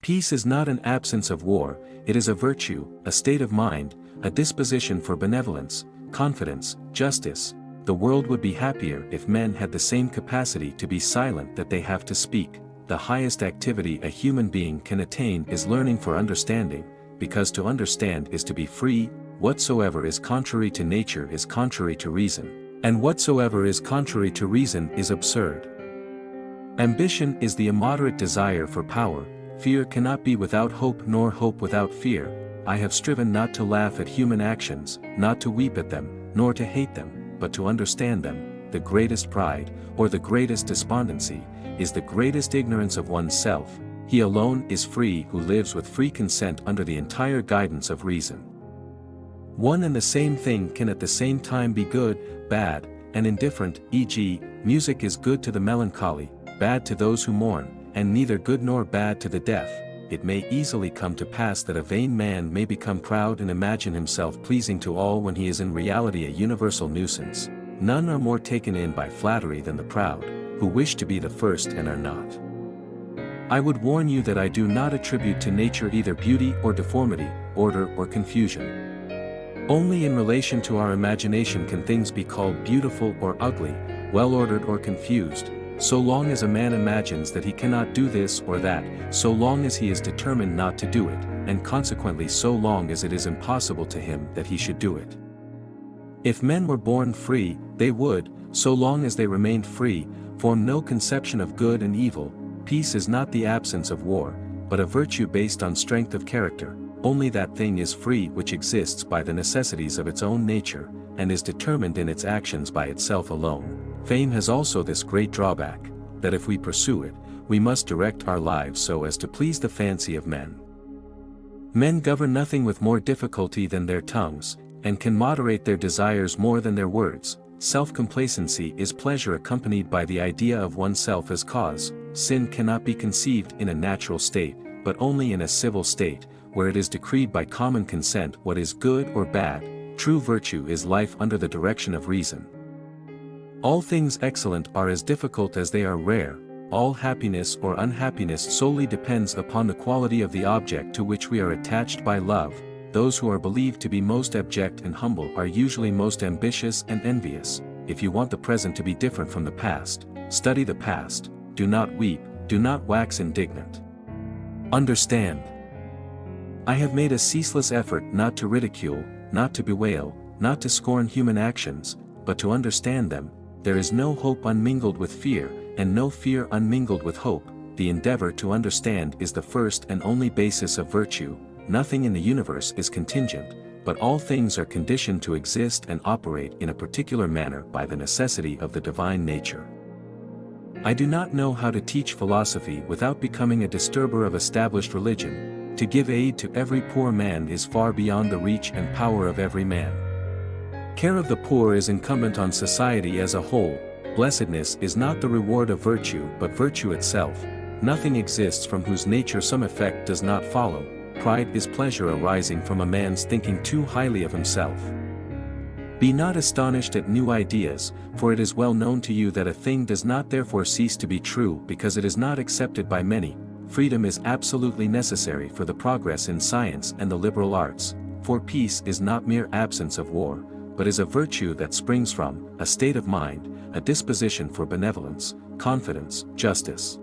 Peace is not an absence of war, it is a virtue, a state of mind, a disposition for benevolence, confidence, justice. The world would be happier if men had the same capacity to be silent that they have to speak. The highest activity a human being can attain is learning for understanding, because to understand is to be free. Whatsoever is contrary to nature is contrary to reason, and whatsoever is contrary to reason is absurd. Ambition is the immoderate desire for power. Fear cannot be without hope nor hope without fear. I have striven not to laugh at human actions, not to weep at them, nor to hate them, but to understand them. The greatest pride, or the greatest despondency, is the greatest ignorance of oneself. He alone is free who lives with free consent under the entire guidance of reason. One and the same thing can at the same time be good, bad, and indifferent, e.g., music is good to the melancholy, bad to those who mourn, and neither good nor bad to the deaf. It may easily come to pass that a vain man may become proud and imagine himself pleasing to all when he is in reality a universal nuisance. None are more taken in by flattery than the proud, who wish to be the first and are not. I would warn you that I do not attribute to nature either beauty or deformity, order or confusion. Only in relation to our imagination can things be called beautiful or ugly, well-ordered or confused. So long as a man imagines that he cannot do this or that, so long as he is determined not to do it, and consequently so long as it is impossible to him that he should do it. If men were born free, they would, so long as they remained free, form no conception of good and evil. Peace is not the absence of war, but a virtue based on strength of character. Only that thing is free which exists by the necessities of its own nature, and is determined in its actions by itself alone. Fame has also this great drawback, that if we pursue it, we must direct our lives so as to please the fancy of men. Men govern nothing with more difficulty than their tongues, and can moderate their desires more than their words. Self-complacency is pleasure accompanied by the idea of oneself as cause. Sin cannot be conceived in a natural state, but only in a civil state, where it is decreed by common consent what is good or bad. True virtue is life under the direction of reason. All things excellent are as difficult as they are rare. All happiness or unhappiness solely depends upon the quality of the object to which we are attached by love. Those who are believed to be most abject and humble are usually most ambitious and envious. If you want the present to be different from the past, study the past. Do not weep, do not wax indignant. Understand. I have made a ceaseless effort not to ridicule, not to bewail, not to scorn human actions, but to understand them. There is no hope unmingled with fear, and no fear unmingled with hope. The endeavor to understand is the first and only basis of virtue. Nothing in the universe is contingent, but all things are conditioned to exist and operate in a particular manner by the necessity of the divine nature. I do not know how to teach philosophy without becoming a disturber of established religion. To give aid to every poor man is far beyond the reach and power of every man. Care of the poor is incumbent on society as a whole. Blessedness is not the reward of virtue but virtue itself. Nothing exists from whose nature some effect does not follow. Pride is pleasure arising from a man's thinking too highly of himself. Be not astonished at new ideas, for it is well known to you that a thing does not therefore cease to be true because it is not accepted by many. Freedom is absolutely necessary for the progress in science and the liberal arts, for peace is not mere absence of war, but is a virtue that springs from a state of mind, a disposition for benevolence, confidence, justice.